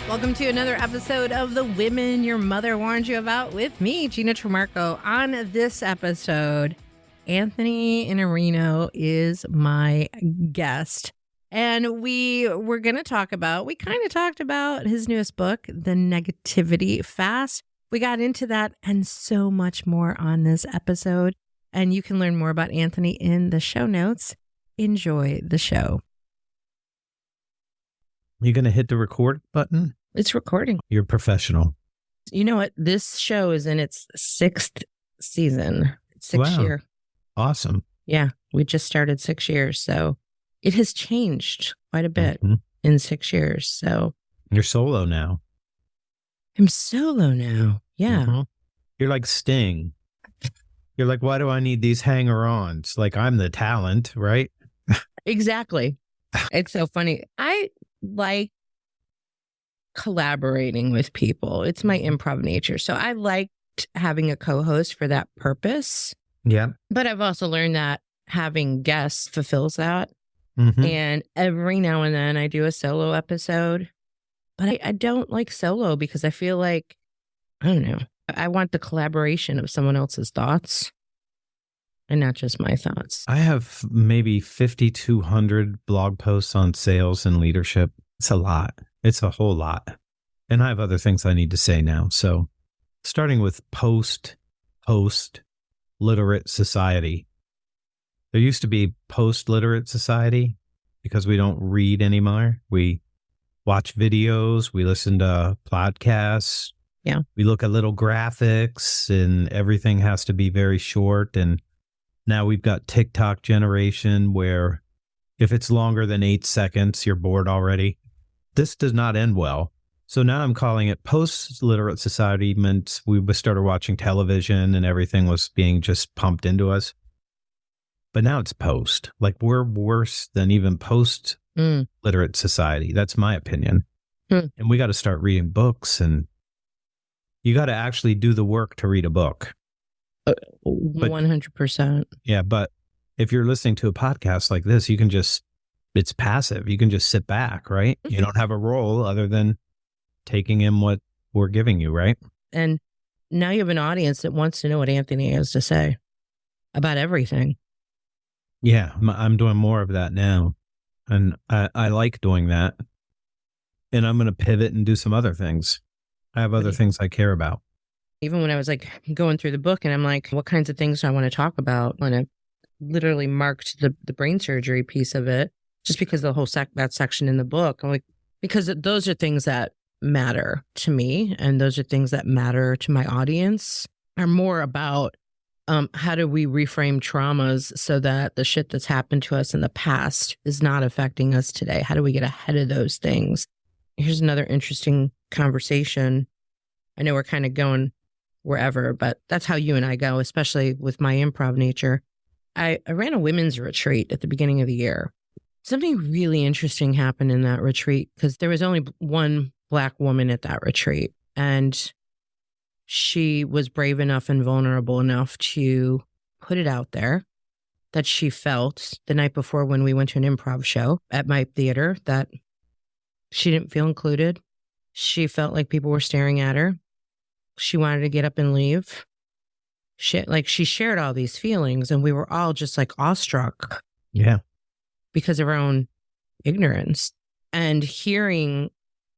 Welcome to another episode of The Women Your Mother Warned You About with me, Gina Tremarco. On this episode, Anthony Iannarino is my guest. And we kind of talked about his newest book, The Negativity Fast. We got into that and so much more on this episode. And you can learn more about Anthony in the show notes. Enjoy the show. You going to hit the record button? It's recording. You're professional. You know what? This show is in its sixth season. Sixth year. Awesome. Yeah. We just started 6 years. So it has changed quite a bit in 6 years. So you're solo now. I'm solo now. Yeah. Mm-hmm. You're like Sting. You're like, why do I need these hanger-ons? Like, I'm the talent, right? Exactly. It's so funny. I like collaborating with people. It's my improv nature. So I liked having a co-host for that purpose. Yeah. But I've also learned that having guests fulfills that. Mm-hmm. And every now and then I do a solo episode. But I don't like solo because I feel like, I don't know, I want the collaboration of someone else's thoughts and not just my thoughts. I have maybe 5,200 blog posts on sales and leadership. It's a lot. It's a whole lot. And I have other things I need to say now. So starting with post-literate society. There used to be post-literate society because we don't read anymore. We watch videos. We listen to podcasts. Yeah. We look at little graphics and everything has to be very short. And now we've got TikTok generation where if it's longer than 8 seconds, you're bored already. This does not end well. So now I'm calling it post-literate society. Meant we started watching television and everything was being just pumped into us. But now it's post. Like we're worse than even post-literate society. That's my opinion. And we got to start reading books and you got to actually do the work to read a book. 100%. Yeah, but if you're listening to a podcast like this, you can just, it's passive. You can just sit back, right? You don't have a role other than taking in what we're giving you, right? And now you have an audience that wants to know what Anthony has to say about everything. Yeah, I'm doing more of that now. And I like doing that. And I'm going to pivot and do some other things. I have other things I care about. Even when I was like going through the book and I'm like, what kinds of things do I want to talk about? And I literally marked the brain surgery piece of it just because the whole that section in the book. I'm like, because those are things that matter to me. And those are things that matter to my audience are more about how do we reframe traumas so that the shit that's happened to us in the past is not affecting us today? How do we get ahead of those things? Here's another interesting conversation. I know we're kind of going wherever, but that's how you and I go, especially with my improv nature. I ran a women's retreat at the beginning of the year. Something really interesting happened in that retreat because there was only one Black woman at that retreat. And she was brave enough and vulnerable enough to put it out there that she felt the night before when we went to an improv show at my theater that she didn't feel included. She felt like people were staring at her. She wanted to get up and leave. She shared all these feelings and we were all just like awestruck. Yeah. Because of our own ignorance. And hearing,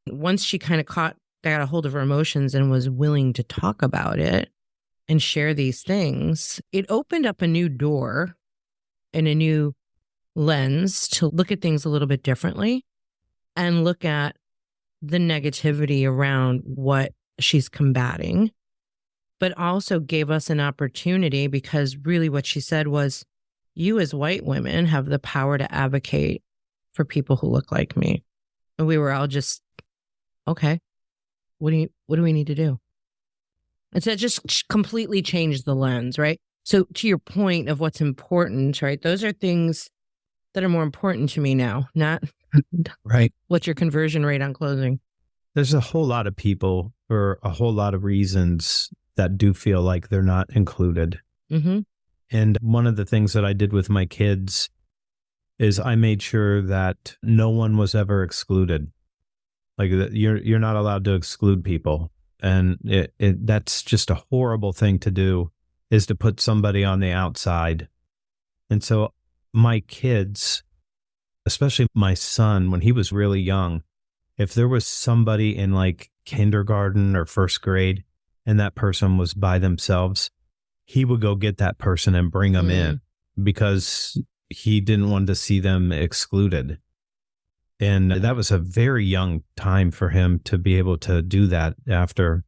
once she kind of got a hold of her emotions and was willing to talk about it and share these things, it opened up a new door and a new lens to look at things a little bit differently and look at the negativity around what she's combating, but also gave us an opportunity because really what she said was, you as white women have the power to advocate for people who look like me. And we were all just, okay, what do we need to do? And so it just completely changed the lens, right? So to your point of what's important, right? Those are things that are more important to me now, not right. What's your conversion rate on closing? There's a whole lot of people for a whole lot of reasons that do feel like they're not included. Mm-hmm. And one of the things that I did with my kids is I made sure that no one was ever excluded. Like you're not allowed to exclude people. And that's just a horrible thing to do, is to put somebody on the outside. And so my kids, especially my son, when he was really young, if there was somebody in like kindergarten or first grade and that person was by themselves, he would go get that person and bring them in, because he didn't want to see them excluded. And that was a very young time for him to be able to do that. After,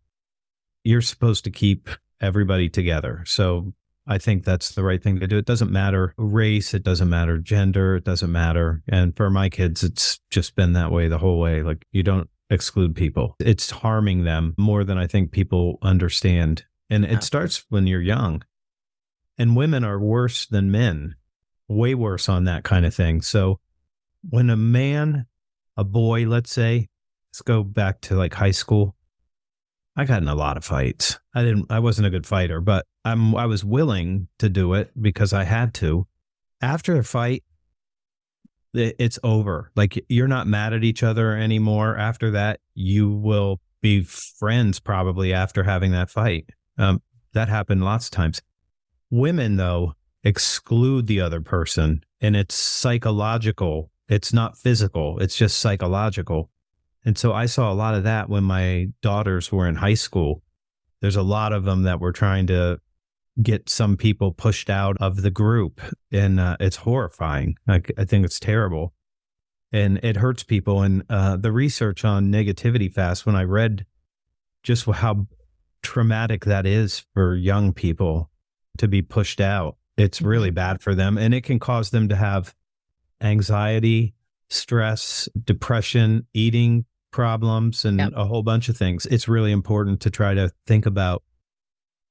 you're supposed to keep everybody together. So I think that's the right thing to do. It doesn't matter race. It doesn't matter gender. It doesn't matter. And for my kids, it's just been that way the whole way. Like, you don't exclude people. It's harming them more than I think people understand. And it starts when you're young. And women are worse than men, way worse on that kind of thing. So when a boy, let's say, let's go back to like high school, I got in a lot of fights. I wasn't a good fighter, but I was willing to do it because I had to. After a fight, it's over. Like, you're not mad at each other anymore. After that, you will be friends probably after having that fight. That happened lots of times. Women, though, exclude the other person, and it's psychological. It's not physical. It's just psychological. And so I saw a lot of that when my daughters were in high school. There's a lot of them that were trying to get some people pushed out of the group. And it's horrifying. I think it's terrible. And it hurts people. And the research on negativity fast, when I read just how traumatic that is for young people to be pushed out, it's really bad for them. And it can cause them to have anxiety, stress, depression, eating problems, and a whole bunch of things. It's really important to try to think about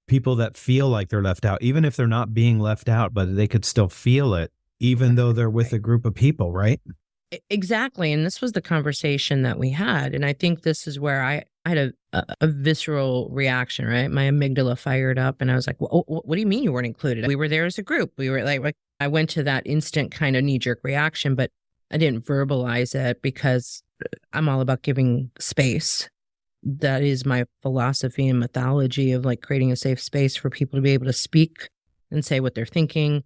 people that feel like they're left out, even if they're not being left out, but they could still feel it, even though they're with a group of people, right? Exactly. And this was the conversation that we had. And I think this is where I had a visceral reaction, right? My amygdala fired up and I was like, well, what do you mean you weren't included? We were there as a group. We were like I went to that instant kind of knee-jerk reaction, but I didn't verbalize it because I'm all about giving space. That is my philosophy and mythology of like creating a safe space for people to be able to speak and say what they're thinking.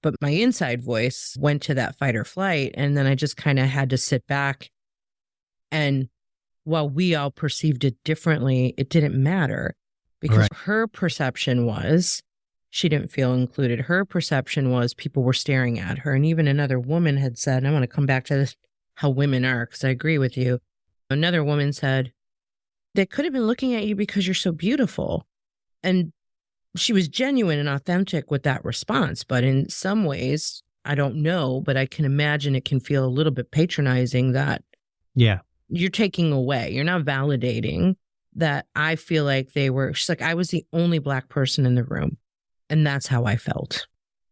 But my inside voice went to that fight or flight. And then I just kind of had to sit back. And while we all perceived it differently, it didn't matter because her perception was she didn't feel included. Her perception was people were staring at her. And even another woman had said, and I want to come back to this, how women are, because I agree with you. Another woman said, they could have been looking at you because you're so beautiful. And she was genuine and authentic with that response. But in some ways, I don't know, but I can imagine it can feel a little bit patronizing that you're taking away. You're not validating that. I feel like she's like, I was the only Black person in the room. And that's how I felt.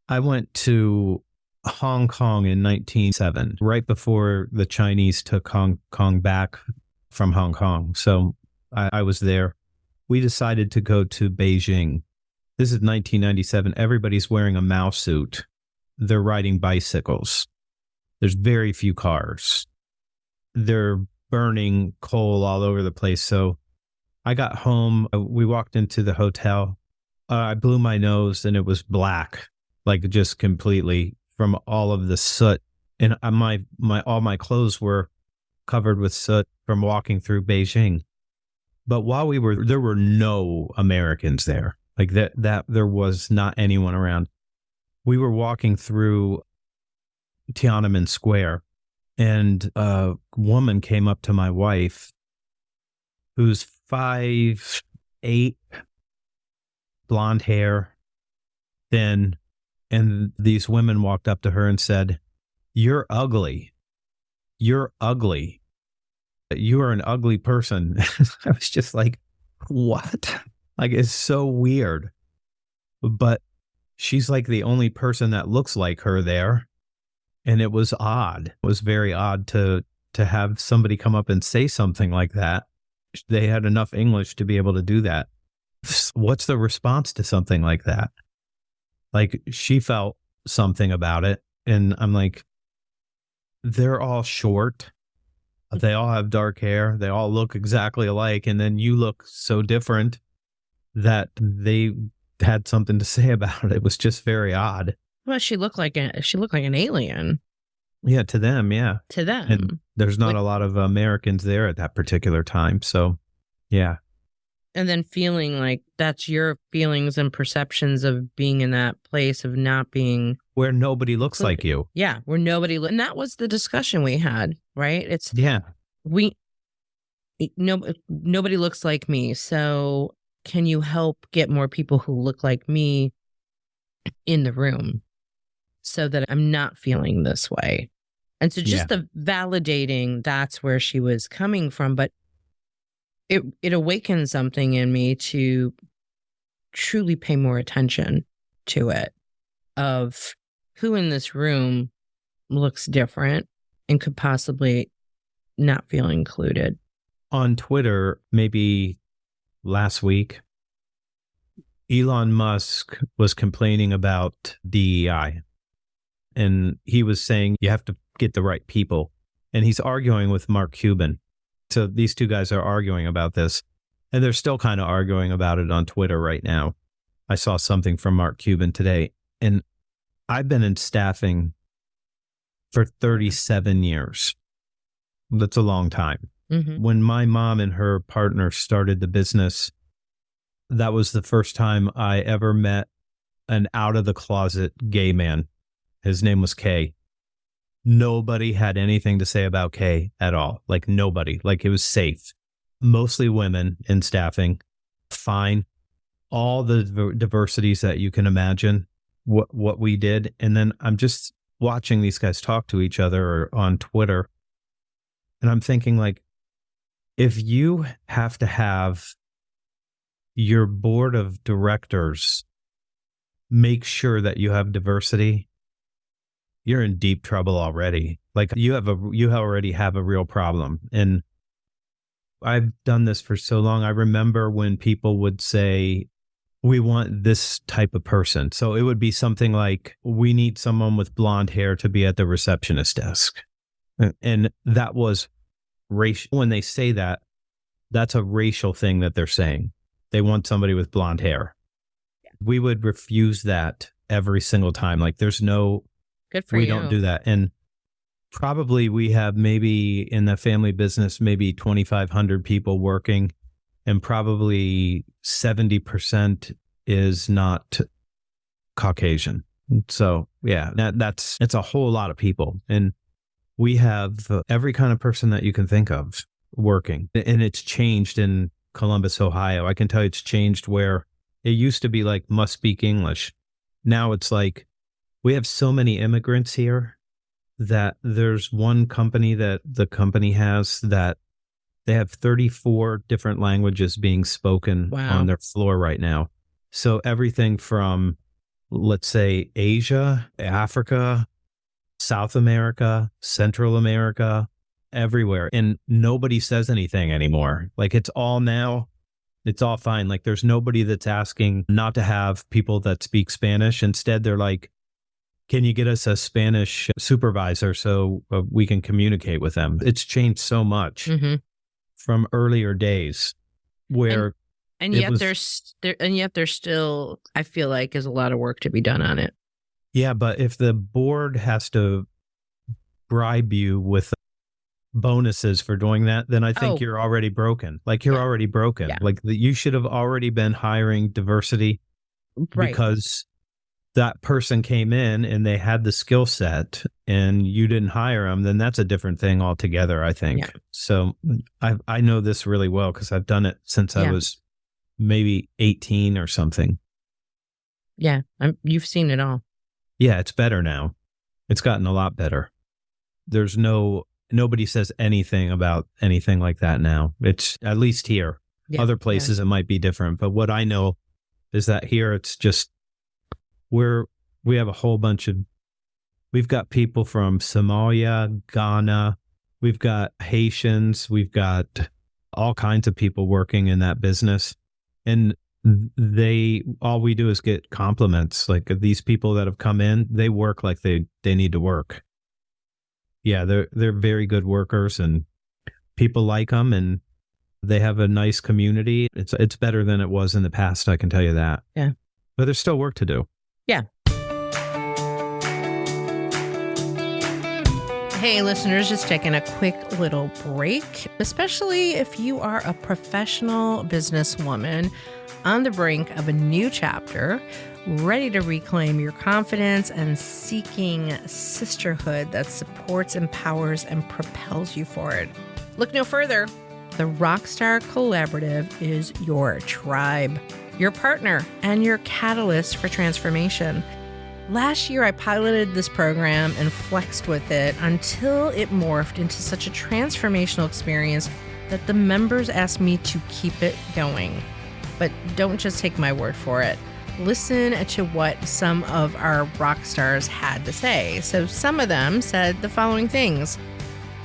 I went to Hong Kong in 1907, right before the Chinese took Hong Kong back from Hong Kong. So I was there. We decided to go to Beijing. This is 1997. Everybody's wearing a Mao suit. They're riding bicycles. There's very few cars. They're burning coal all over the place. So I got home. We walked into the hotel. I blew my nose and it was black, like just completely from all of the soot. And all my clothes were covered with soot from walking through Beijing. But while there were no Americans there. Like that there was not anyone around. We were walking through Tiananmen Square and a woman came up to my wife who's 5'8", blonde hair, thin. And these women walked up to her and said, "You're ugly. You're ugly. You are an ugly person." I was just like, what? Like, it's so weird. But she's like the only person that looks like her there. And it was odd. It was very odd to have somebody come up and say something like that. They had enough English to be able to do that. What's the response to something like that? Like, she felt something about it. And I'm like, they're all short. They all have dark hair. They all look exactly alike. And then you look so different that they had something to say about it. It was just very odd. Well, she looked like an alien Yeah, to them, yeah. to them. And there's not a lot of Americans there at that particular time. So, yeah. And then feeling like that's your feelings and perceptions of being in that place of not being where nobody looks like you. Yeah, where and that was the discussion we had, right? It's nobody looks like me. So can you help get more people who look like me in the room so that I'm not feeling this way? And so just the validating, that's where she was coming from. But it awakened something in me to truly pay more attention to it, of who in this room looks different and could possibly not feel included. On Twitter, maybe last week, Elon Musk was complaining about DEI. And he was saying you have to get the right people. And he's arguing with Mark Cuban. So these two guys are arguing about this. And they're still kind of arguing about it on Twitter right now. I saw something from Mark Cuban today. And I've been in staffing for 37 years. That's a long time. Mm-hmm. When my mom and her partner started the business, that was the first time I ever met an out-of-the-closet gay man. His name was Kay. Nobody had anything to say about Kay at all. Like nobody. Like it was safe. Mostly women in staffing. Fine. All the diversities that you can imagine, what we did. And then I'm just watching these guys talk to each other on Twitter. And I'm thinking, like, if you have to have your board of directors make sure that you have diversity, you're in deep trouble already. Like you already have a real problem. And I've done this for so long. I remember when people would say, we want this type of person. So it would be something like, we need someone with blonde hair to be at the receptionist desk. And that was racial. When they say that, that's a racial thing that they're saying. They want somebody with blonde hair. We would refuse that every single time. Like there's no, good for we you. don't do that. And probably we have maybe in the family business, maybe 2,500 people working, and probably 70% is not Caucasian. So yeah, it's a whole lot of people. And we have every kind of person that you can think of working. And it's changed in Columbus, Ohio. I can tell you it's changed where it used to be like must speak English. Now it's like we have so many immigrants here that there's one company that the company has that they have 34 different languages being spoken on their floor right now. So everything from, let's say, Asia, Africa, South America, Central America, everywhere. And nobody says anything anymore. Like it's all fine. Like there's nobody that's asking not to have people that speak Spanish. Instead, they're like, can you get us a Spanish supervisor so we can communicate with them? It's changed so much from earlier days where and yet there's still, I feel like, is a lot of work to be done on it. Yeah, but if the board has to bribe you with bonuses for doing that, then I think you're already broken. Like you're already broken. Yeah. Like you should have already been hiring diversity because that person came in and they had the skill set and you didn't hire them, then that's a different thing altogether, I think. Yeah. So I know this really well because I've done it since I was maybe 18 or something. Yeah, you've seen it all. Yeah, it's better now. It's gotten a lot better. There's nobody says anything about anything like that now. It's at least here. Yeah, other places it might be different. But what I know is that here it's just we have a whole bunch of, we've got people from Somalia, Ghana, we've got Haitians, we've got all kinds of people working in that business. And all we do is get compliments. Like these people that have come in, they work like they need to work. Yeah, they're very good workers. And people like them and they have a nice community. It's better than it was in the past, I can tell you that. Yeah. But there's still work to do. Yeah. Hey, listeners, just taking a quick little break, especially if you are a professional businesswoman on the brink of a new chapter, ready to reclaim your confidence and seeking sisterhood that supports, empowers, and propels you forward. Look no further. The Rockstar Collaborative is your tribe, your partner, and your catalyst for transformation. Last year, I piloted this program and flexed with it until it morphed into such a transformational experience that the members asked me to keep it going. But don't just take my word for it. Listen to what some of our rock stars had to say. So some of them said the following things.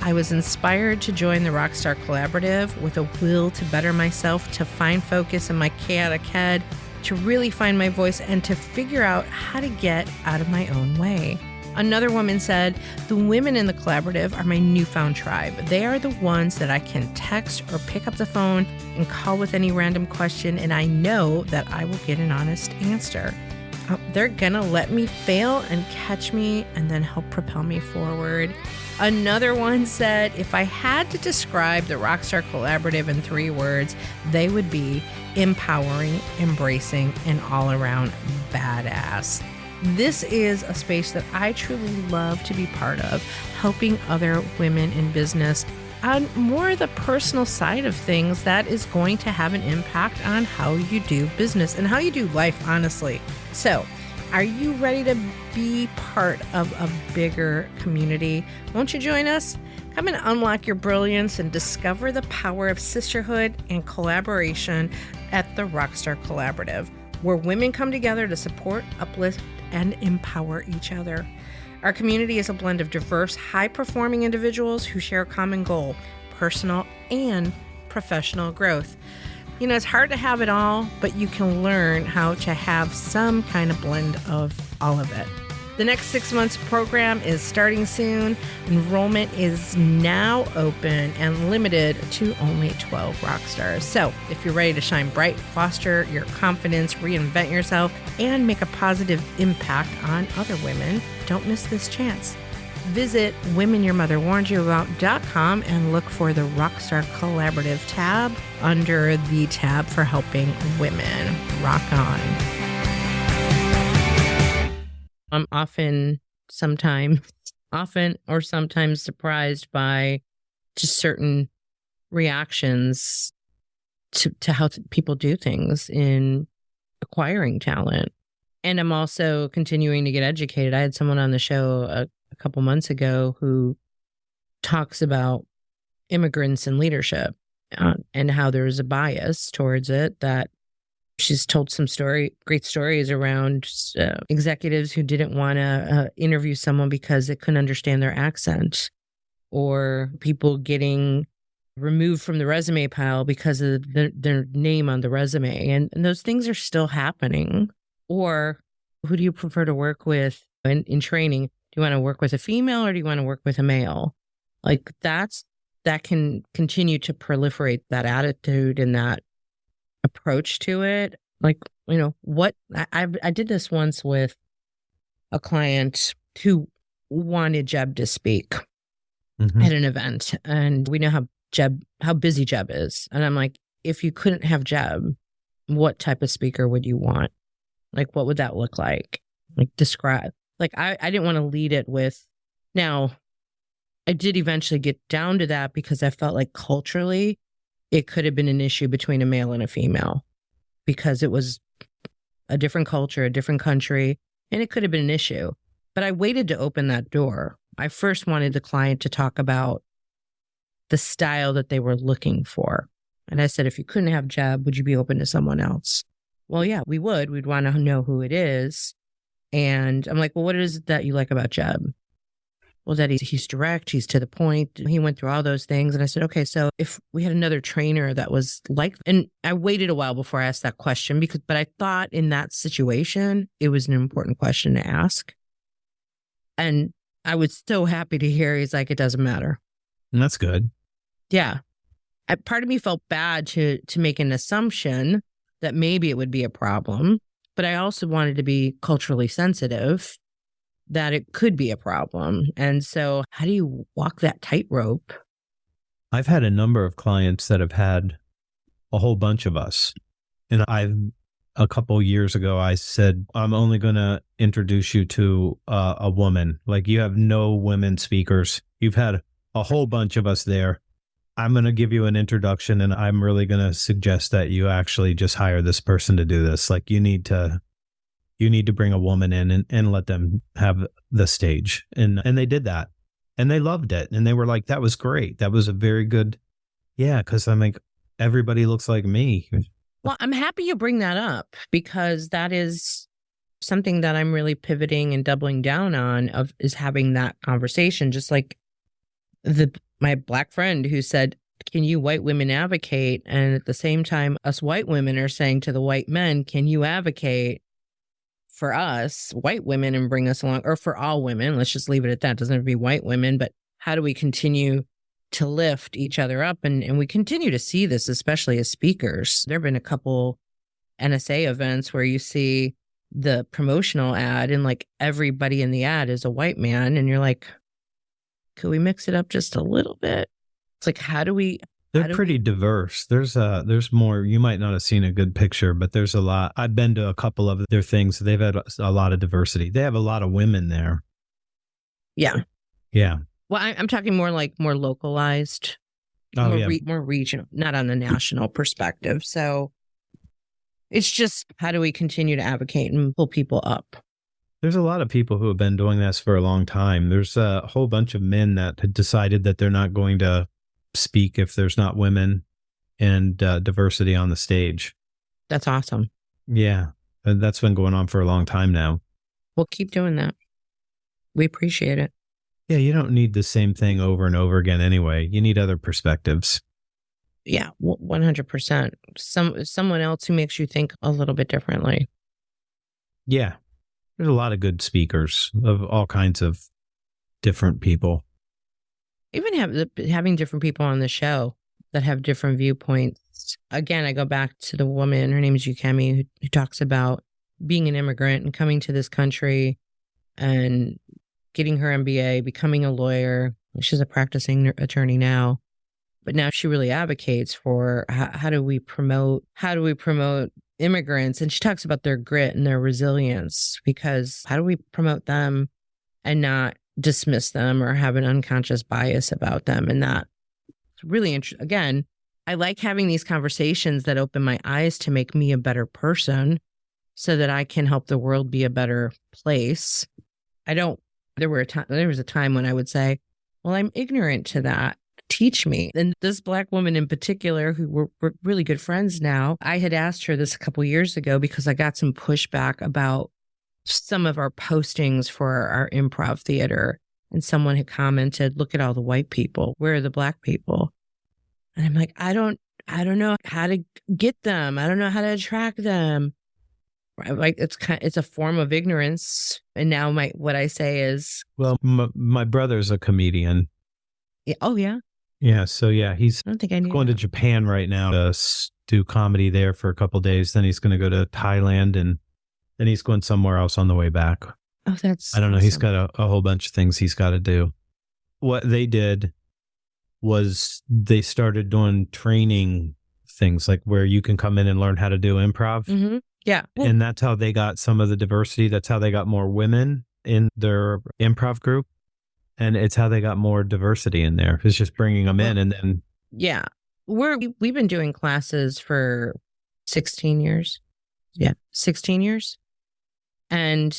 I was inspired to join the Rockstar Collaborative with a will to better myself, to find focus in my chaotic head, to really find my voice, and to figure out how to get out of my own way. Another woman said, the women in the collaborative are my newfound tribe. They are the ones that I can text or pick up the phone and call with any random question, and I know that I will get an honest answer. They're gonna let me fail and catch me and then help propel me forward. Another one said, if I had to describe the Rockstar Collaborative in 3 words, they would be empowering, embracing, and all around badass. This is a space that I truly love to be part of, helping other women in business on more the personal side of things that is going to have an impact on how you do business and how you do life, honestly. So, are you ready to be part of a bigger community? Won't you join us? Come and unlock your brilliance and discover the power of sisterhood and collaboration at the Rockstar Collaborative, where women come together to support, uplift, and empower each other. Our community is a blend of diverse, high-performing individuals who share a common goal, personal and professional growth. You know, it's hard to have it all, but you can learn how to have some kind of blend of all of it. The next 6 months program is starting soon. Enrollment is now open and limited to only 12 rock stars. So if you're ready to shine bright, foster your confidence, reinvent yourself, and make a positive impact on other women, don't miss this chance. Visit womenyourmotherwarnedyouabout.com and look for the Rockstar Collaborative tab under the tab for helping women. Rock on. I'm sometimes surprised by just certain reactions to how people do things in acquiring talent. And I'm also continuing to get educated. I had someone on the show a couple months ago who talks about immigrants and leadership and how there's a bias towards it, that she's told some great stories around executives who didn't want to interview someone because they couldn't understand their accent, or people getting removed from the resume pile because of their name on the resume. And those things are still happening. Or who do you prefer to work with in training? Do you want to work with a female or do you want to work with a male? Like that can continue to proliferate, that attitude and that approach to it. Like, you know, I did this once with a client who wanted Jeb to speak at an event, and we know how busy Jeb is. And I'm like, if you couldn't have Jeb, what type of speaker would you want? Like, what would that look like? Like, describe. Like, I didn't want to lead it with. Now, I did eventually get down to that because I felt like culturally it could have been an issue between a male and a female, because it was a different culture, a different country, and it could have been an issue. But I waited to open that door. I first wanted the client to talk about the style that they were looking for. And I said, if you couldn't have Jeb, would you be open to someone else? Well, yeah, we would. We'd want to know who it is. And I'm like, well, what is it that you like about Jeb? Well, that he's direct, he's to the point. He went through all those things. And I said, okay, so if we had another trainer that was like, and I waited a while before I asked that question but I thought in that situation, it was an important question to ask. And I was so happy to hear he's like, it doesn't matter. And that's good. Yeah. part of me felt bad to make an assumption that maybe it would be a problem, but I also wanted to be culturally sensitive that it could be a problem. And so how do you walk that tightrope? I've had a number of clients that have had a whole bunch of us. And a couple years ago, I said, I'm only going to introduce you to a woman. Like, you have no women speakers. You've had a whole bunch of us there. I'm going to give you an introduction, and I'm really going to suggest that you actually just hire this person to do this. Like, you need to bring a woman in and let them have the stage. And they did that, and they loved it. And they were like, that was great. That was a very good. Yeah. 'Cause I'm like, everybody looks like me. Well, I'm happy you bring that up, because that is something that I'm really pivoting and doubling down on, is having that conversation. Just like my Black friend who said, can you white women advocate? And at the same time, us white women are saying to the white men, can you advocate for us white women and bring us along, or for all women? Let's just leave it at that. It doesn't have to be white women, but how do we continue to lift each other up? And we continue to see this, especially as speakers. There have been a couple NSA events where you see the promotional ad and like everybody in the ad is a white man. And you're like, could we mix it up just a little bit? It's like, They're pretty diverse. There's more. You might not have seen a good picture, but there's a lot. I've been to a couple of their things. They've had a lot of diversity. They have a lot of women there. Yeah. Yeah. Well, I'm talking more localized, more regional, not on the national perspective. So it's just, how do we continue to advocate and pull people up? There's a lot of people who have been doing this for a long time. There's a whole bunch of men that had decided that they're not going to speak if there's not women and diversity on the stage. That's awesome. Yeah. That's been going on for a long time now. Well, keep doing that. We appreciate it. Yeah, you don't need the same thing over and over again anyway. You need other perspectives. Yeah, 100%. Someone else who makes you think a little bit differently. Yeah. There's a lot of good speakers of all kinds of different people. Even having different people on the show that have different viewpoints. Again, I go back to the woman, her name is Yukemi, who talks about being an immigrant and coming to this country and getting her MBA, becoming a lawyer. She's a practicing attorney now. But now she really advocates for how do we promote immigrants? And she talks about their grit and their resilience, because how do we promote them and not dismiss them or have an unconscious bias about them? And that's really interesting. Again, I like having these conversations that open my eyes to make me a better person so that I can help the world be a better place. There was a time when I would say, well, I'm ignorant to that. Teach me. And this Black woman in particular, who we're really good friends now, I had asked her this a couple years ago because I got some pushback about some of our postings for our improv theater. And someone had commented, look at all the white people. Where are the Black people? And I'm like, I don't know how to get them. I don't know how to attract them. Like, it's a form of ignorance. And now what I say is, well, my brother's a comedian. Yeah, oh yeah. Yeah. So yeah, he's I don't think I knew going to Japan right now to do comedy there for a couple of days. Then he's going to go to Thailand, and then he's going somewhere else on the way back. Oh, that's I don't know. awesome. He's got a whole bunch of things he's got to do. What they did was they started doing training things, like where you can come in and learn how to do improv. Mm-hmm. Yeah. Well, and that's how they got some of the diversity. That's how they got more women in their improv group. And it's how they got more diversity in there. It's just bringing them in, and then. Yeah. We've been doing classes for 16 years. Yeah. 16 years. And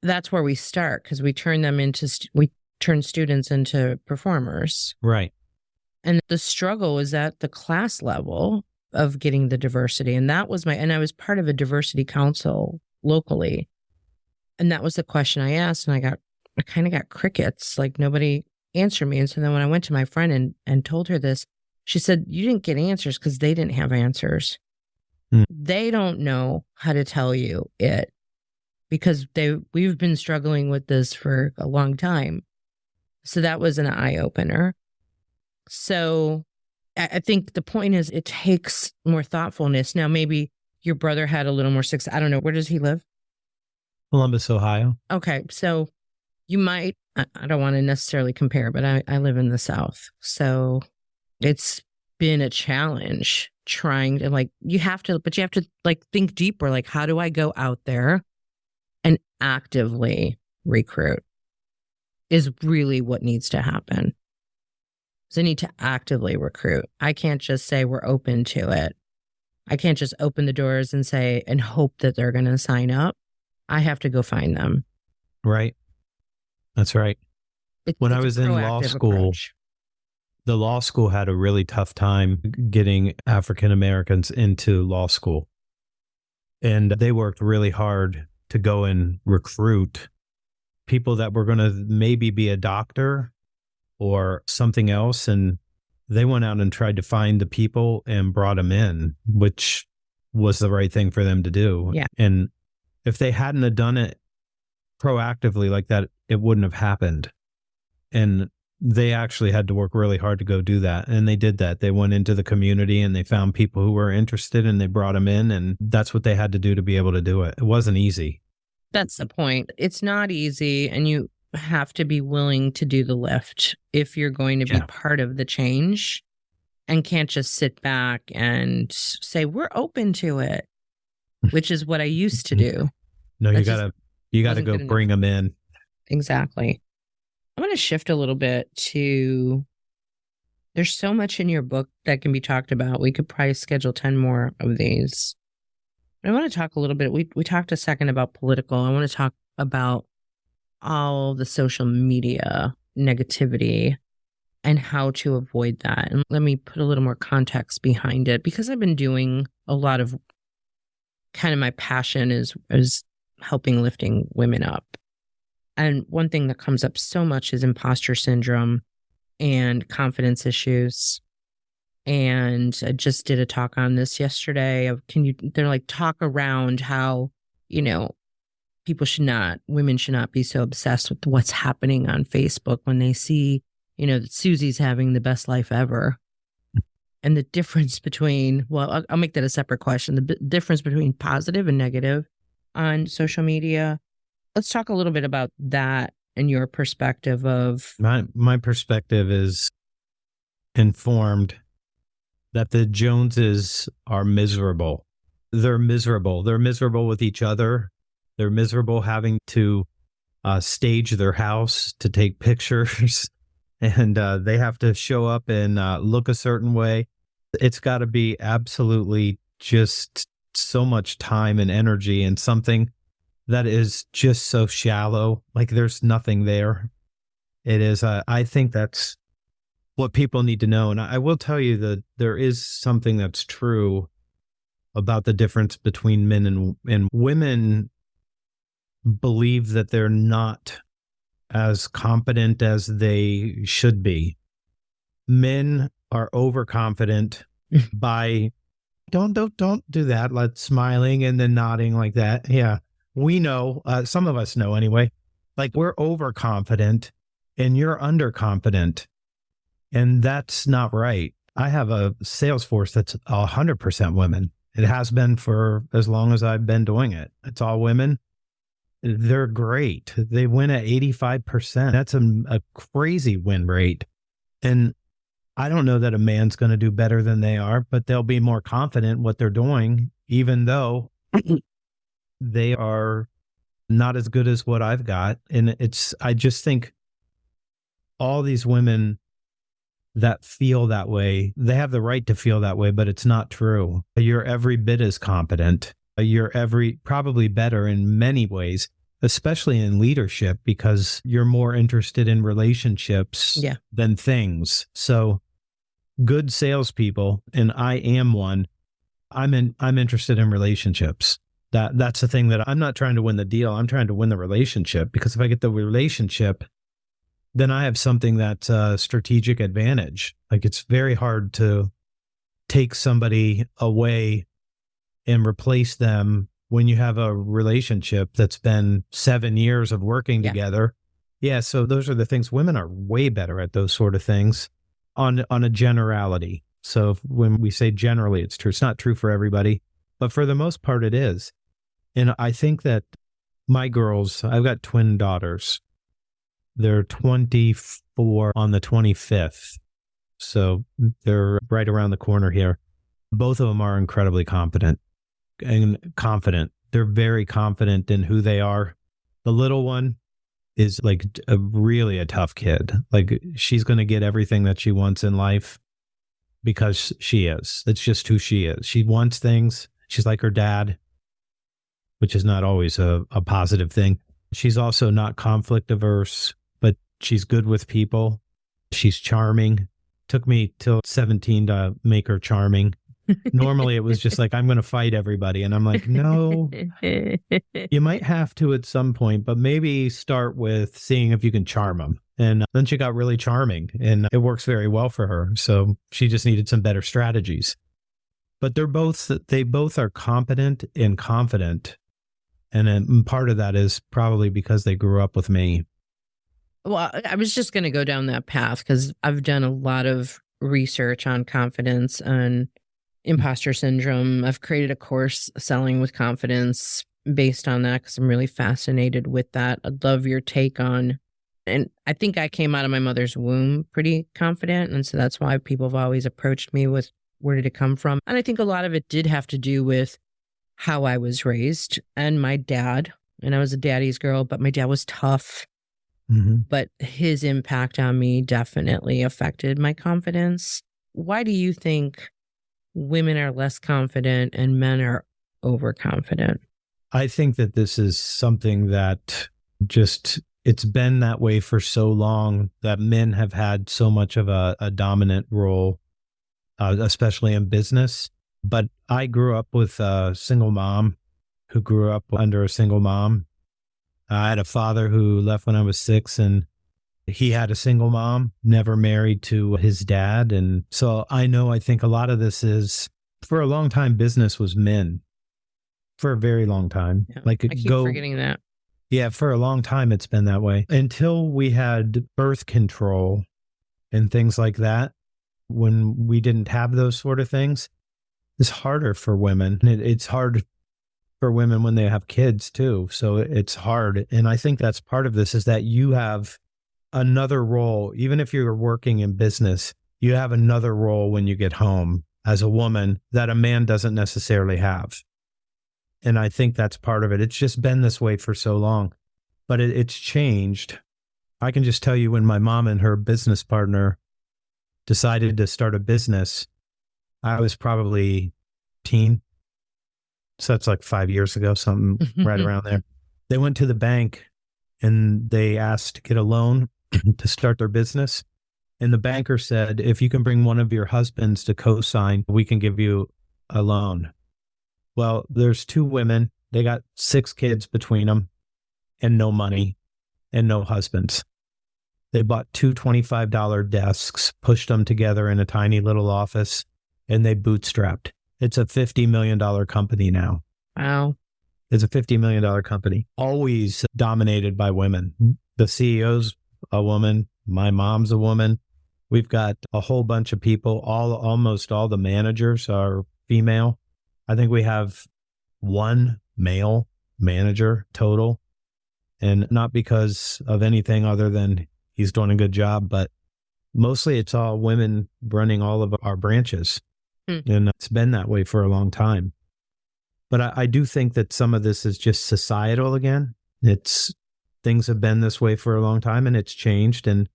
that's where we start, because we turn students into performers. Right. And the struggle is at the class level of getting the diversity. And that was and I was part of a diversity council locally. And that was the question I asked. And I kind of got crickets, like nobody answered me. And so then when I went to my friend and told her this, she said, you didn't get answers because they didn't have answers. They don't know how to tell you it, because we've been struggling with this for a long time. So that was an eye opener. So I think the point is it takes more thoughtfulness. Now, maybe your brother had a little more success. I don't know. Where does he live? Columbus, Ohio. Okay. So you might, I don't want to necessarily compare, but I live in the South. So it's been a challenge trying to like, you have to like think deeper. Like, how do I go out there and actively recruit is really what needs to happen. So I need to actively recruit. I can't just say we're open to it. I can't just open the doors and say, and hope that they're going to sign up. I have to go find them. Right. That's right. When I was in law school, approach. the law school had a really tough time getting African Americans into law school. And they worked really hard to go and recruit people that were going to maybe be a doctor or something else. And they went out and tried to find the people and brought them in, which was the right thing for them to do. Yeah. And if they hadn't have done it proactively like that, it wouldn't have happened. And they actually had to work really hard to go do that. And they did that. They went into the community and they found people who were interested and they brought them in. And that's what they had to do to be able to do it. It wasn't easy. That's the point. It's not easy. And you have to be willing to do the lift if you're going to be part of the change, and can't just sit back and say, we're open to it, which is what I used to do. No, you gotta go bring them in. Exactly. I'm going to shift a little bit to, there's so much in your book that can be talked about. We could probably schedule 10 more of these. I want to talk a little bit. We talked a second about political. I want to talk about all the social media negativity and how to avoid that. And let me put a little more context behind it, because I've been doing a lot of kind of my passion is helping lifting women up. And one thing that comes up so much is imposter syndrome and confidence issues. And I just did a talk on this yesterday of they're like, talk around how, women should not be so obsessed with what's happening on Facebook when they see, that Susie's having the best life ever. And the difference between, well, I'll make that a separate question. The difference between positive and negative on social media. Let's talk a little bit about that and your perspective of... My perspective is informed that the Joneses are miserable. They're miserable. They're miserable with each other. They're miserable having to stage their house to take pictures. And they have to show up and look a certain way. It's got to be absolutely just so much time and energy and something that is just so shallow. Like there's nothing there. It is. I think that's what people need to know. And I will tell you that there is something that's true about the difference between men and women. Believe that they're not as competent as they should be. Men are overconfident by don't do that. Like smiling and then nodding like that. Yeah, we know. Some of us know anyway. Like we're overconfident and you're underconfident, and that's not right. I have a sales force that's 100% women. It has been for as long as I've been doing it. It's all women. They're great. They win at 85%. That's a crazy win rate. And I don't know that a man's going to do better than they are, but they'll be more confident what they're doing, even though they are not as good as what I've got. And I just think all these women that feel that way, they have the right to feel that way, but it's not true. You're every bit as competent. You're probably better in many ways, especially in leadership, because you're more interested in relationships than things. So good salespeople, and I am one, I'm interested in relationships. That's the thing, that I'm not trying to win the deal. I'm trying to win the relationship, because if I get the relationship, then I have something that's a strategic advantage. Like it's very hard to take somebody away and replace them when you have a relationship that's been 7 years of working together. Yeah. So those are the things. Women are way better at those sort of things on a generality. So when we say generally, it's true. It's not true for everybody, but for the most part, it is. And I think that my girls, I've got twin daughters. They're 24 on the 25th. So they're right around the corner here. Both of them are incredibly competent and confident. They're very confident in who they are. The little one is like really a tough kid. Like she's going to get everything that she wants in life because she is. It's just who she is. She wants things. She's like her dad, which is not always a positive thing. She's also not conflict averse, but she's good with people. She's charming. Took me till 17 to make her charming. Normally it was just like, I'm going to fight everybody. And I'm like, no, you might have to at some point, but maybe start with seeing if you can charm them. And then she got really charming and it works very well for her. So she just needed some better strategies. But they both are competent and confident. And part of that is probably because they grew up with me. Well, I was just going to go down that path because I've done a lot of research on confidence and imposter syndrome. I've created a course, Selling with Confidence, based on that because I'm really fascinated with that. I'd love your take on, and I think I came out of my mother's womb pretty confident. And so that's why people have always approached me with, where did it come from? And I think a lot of it did have to do with how I was raised and my dad. And I was a daddy's girl, but my dad was tough. Mm-hmm. But his impact on me definitely affected my confidence. Why do you think women are less confident and men are overconfident? I think that this is something that it's been that way for so long that men have had so much of a dominant role, especially in business. But I grew up with a single mom who grew up under a single mom. I had a father who left when I was 6, and he had a single mom, never married to his dad. And so I think a lot of this is, for a long time, business was men. For a very long time. Yeah, I keep forgetting that. Yeah, for a long time, it's been that way. Until we had birth control and things like that, when we didn't have those sort of things, it's harder for women. It's hard for women when they have kids too. So it's hard. And I think that's part of this, is that you have another role. Even if you're working in business, you have another role when you get home as a woman that a man doesn't necessarily have. And I think that's part of it. It's just been this way for so long, but it's changed. I can just tell you, when my mom and her business partner decided to start a business, I was probably teen. So that's like 5 years ago, something right around there. They went to the bank and they asked to get a loan to start their business. And the banker said, if you can bring one of your husbands to co-sign, we can give you a loan. Well, there's 2 women. They got 6 kids between them and no money and no husbands. They bought 2 $25 desks, pushed them together in a tiny little office, and they bootstrapped. It's a $50 million company now. Wow. It's a $50 million company, always dominated by women. The CEO's a woman. My mom's a woman. We've got a whole bunch of people. Almost all the managers are female. I think we have 1 male manager total, and not because of anything other than he's doing a good job, but mostly it's all women running all of our branches. And it's been that way for a long time. But I do think that some of this is just societal again. Things have been this way for a long time, and it's changed. And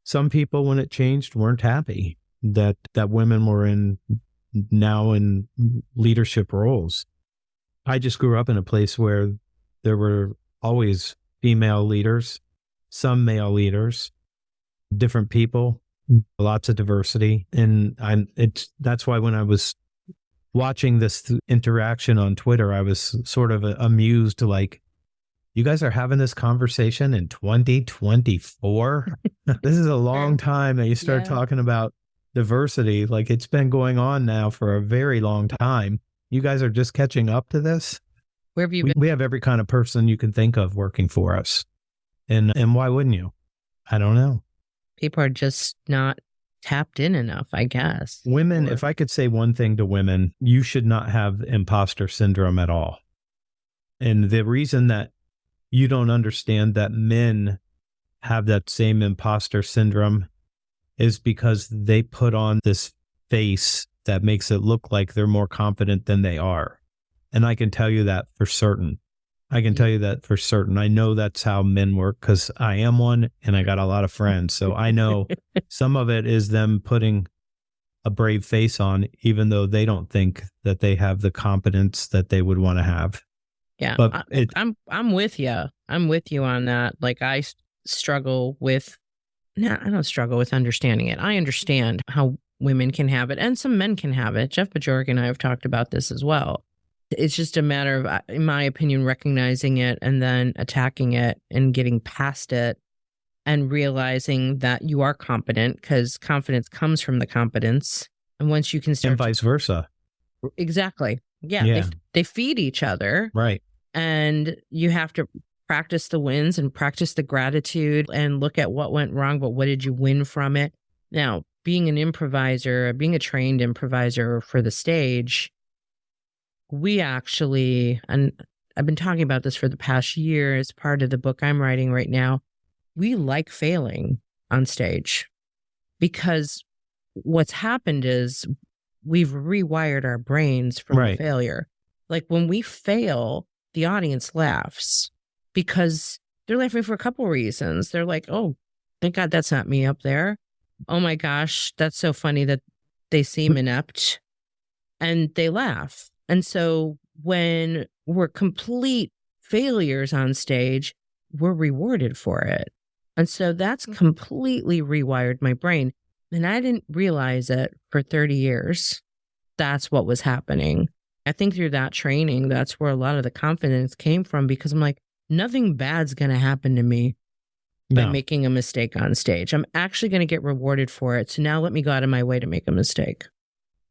some people, when it changed, weren't happy that women were now in leadership roles. I just grew up in a place where there were always female leaders, some male leaders, different people, lots of diversity. And that's why when I was watching this interaction on Twitter, I was sort of amused, like, you guys are having this conversation in 2024? This is a long time that you start talking about diversity. Like, it's been going on now for a very long time. You guys are just catching up to this? Where have you been? We have every kind of person you can think of working for us. And why wouldn't you? I don't know. People are just not tapped in enough, I guess. Women, if I could say one thing to women, you should not have imposter syndrome at all. And the reason that you don't understand that men have that same imposter syndrome is because they put on this face that makes it look like they're more confident than they are. And I can tell you that for certain. I know that's how men work because I am one and I got a lot of friends. So I know some of it is them putting a brave face on, even though they don't think that they have the confidence that they would want to have. Yeah, but I'm with you. I'm with you on that. Like I struggle with, I don't struggle with understanding it. I understand how women can have it and some men can have it. Jeff Bajorg and I have talked about this as well. It's just a matter of, in my opinion, recognizing it and then attacking it and getting past it and realizing that you are competent because confidence comes from the competence. And once you can start. And vice versa. Exactly. Yeah. They feed each other. Right. And you have to practice the wins and practice the gratitude and look at what went wrong, but what did you win from it? Now, being an improviser, being a trained improviser for the stage, we actually, and I've been talking about this for the past year as part of the book I'm writing right now, we like failing on stage because what's happened is we've rewired our brains from failure. Like when we fail, the audience laughs because they're laughing for a couple reasons. They're like, oh, thank God that's not me up there. Oh my gosh, that's so funny that they seem inept, and they laugh. And so when we're complete failures on stage, we're rewarded for it. And so that's completely rewired my brain. And I didn't realize it for 30 years. That's what was happening. I think through that training, that's where a lot of the confidence came from because I'm like, nothing bad's going to happen to me by making a mistake on stage. I'm actually going to get rewarded for it. So now let me go out of my way to make a mistake.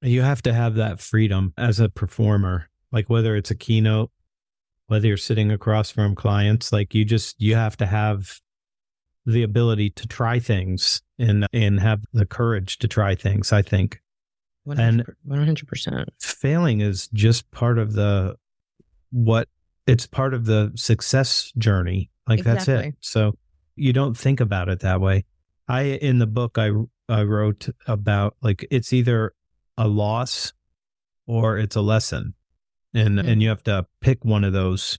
You have to have that freedom as a performer, like whether it's a keynote, whether you're sitting across from clients, like you have to have the ability to try things and have the courage to try things, I think. 100%. Failing is just part of it's part of the success journey. Like exactly. That's it. So you don't think about it that way. In the book, I wrote about like, it's either a loss or it's a lesson. And you have to pick one of those.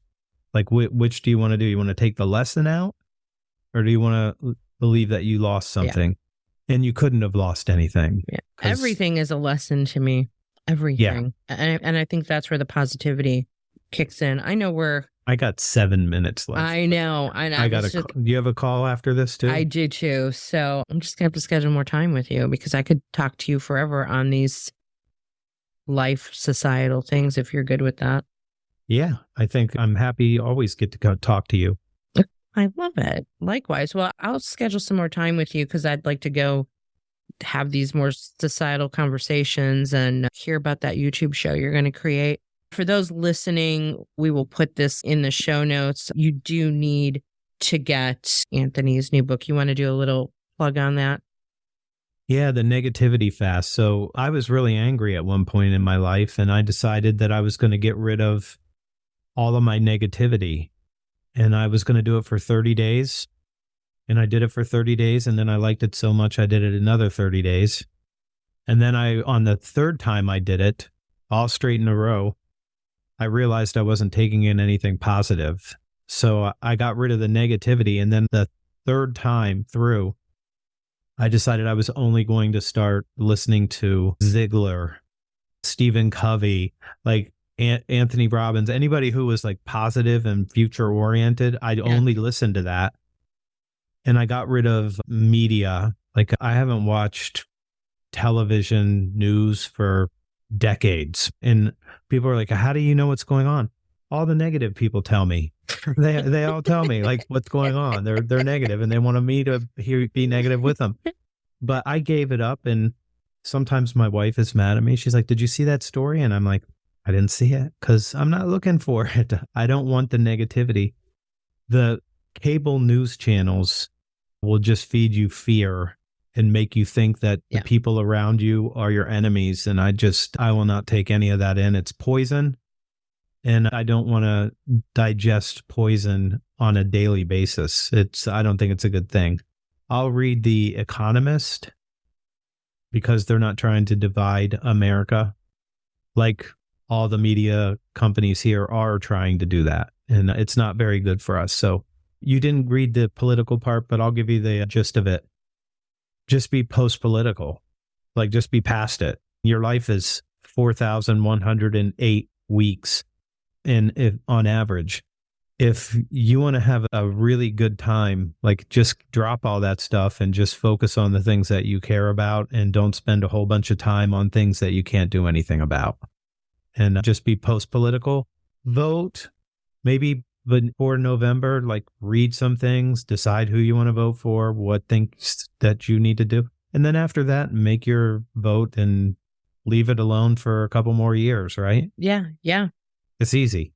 Like, which do you want to do? You want to take the lesson out or do you want to believe that you lost something? Yeah. And you couldn't have lost anything. Yeah. Everything is a lesson to me. Everything. Yeah. And I think that's where the positivity kicks in. I know I got 7 minutes left. I know. Do you have a call after this too? I do too. So I'm just going to have to schedule more time with you because I could talk to you forever on these life societal things if you're good with that. Yeah. I think I'm happy always get to go talk to you. I love it. Likewise. Well, I'll schedule some more time with you because I'd like to go have these more societal conversations and hear about that YouTube show you're going to create. For those listening, we will put this in the show notes. You do need to get Anthony's new book. You want to do a little plug on that? Yeah, the negativity fast. So I was really angry at one point in my life, and I decided that I was going to get rid of all of my negativity. And I was going to do it for 30 days. And I did it for 30 days. And then I liked it so much, I did it another 30 days. And then on the third time I did it, all straight in a row, I realized I wasn't taking in anything positive. So I got rid of the negativity. And then the third time through, I decided I was only going to start listening to Ziegler, Stephen Covey, like Anthony Robbins, anybody who was like positive and future oriented. I'd only listen to that. And I got rid of media. Like I haven't watched television news for decades. And people are like, how do you know what's going on? All the negative people tell me. They all tell me like what's going on. They're negative and they want me to be negative with them. But I gave it up. And sometimes my wife is mad at me. She's like, did you see that story? And I'm like, I didn't see it because I'm not looking for it. I don't want the negativity. The cable news channels will just feed you fear and make you think that the Yeah. people around you are your enemies. And I will not take any of that in. It's poison. And I don't want to digest poison on a daily basis. I don't think it's a good thing. I'll read The Economist because they're not trying to divide America like all the media companies here are trying to do that. And it's not very good for us. So you didn't read the political part, but I'll give you the gist of it. Just be post-political. Like, just be past it. Your life is 4,108 weeks on average. If you want to have a really good time, like, just drop all that stuff and just focus on the things that you care about, and don't spend a whole bunch of time on things that you can't do anything about. And just be post-political. Vote. Maybe before November, like, read some things, decide who you want to vote for, what things that you need to do. And then after that, make your vote and leave it alone for a couple more years, right? Yeah. Yeah. It's easy.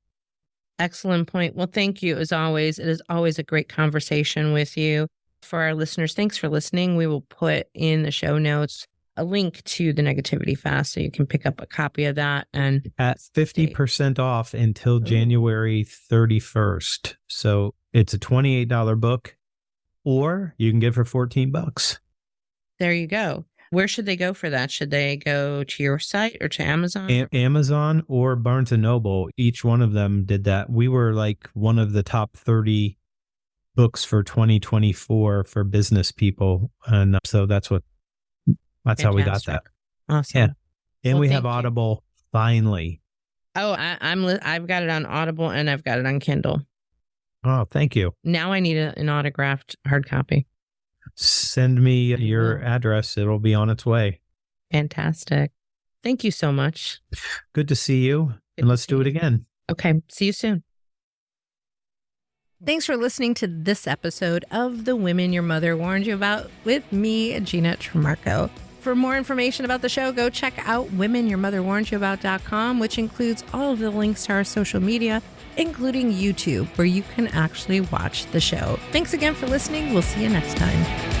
Excellent point. Well, thank you as always. It is always a great conversation with you. For our listeners, thanks for listening. We will put in the show notes a link to the Negativity Fast so you can pick up a copy of that. And at 50% off until January 31st. So it's a $28 book, or you can get it for $14. There you go. Where should they go for that? Should they go to your site or to Amazon? Amazon or Barnes & Noble. Each one of them did that. We were like one of the top 30 books for 2024 for business people. And so that's how we got that. Awesome. Yeah. And Well, we have thank you. Audible finally. Oh, I've got it on Audible and I've got it on Kindle. Oh, thank you. Now I need an autographed hard copy. Send me your address. It'll be on its way. Fantastic. Thank you so much. Good to see you. And let's do it again. Okay. See you soon. Thanks for listening to this episode of The Women Your Mother Warned You About with me, Gina Tremarco. For more information about the show, go check out womenyourmotherwarnedyouabout.com, which includes all of the links to our social media, including YouTube, where you can actually watch the show. Thanks again for listening. We'll see you next time.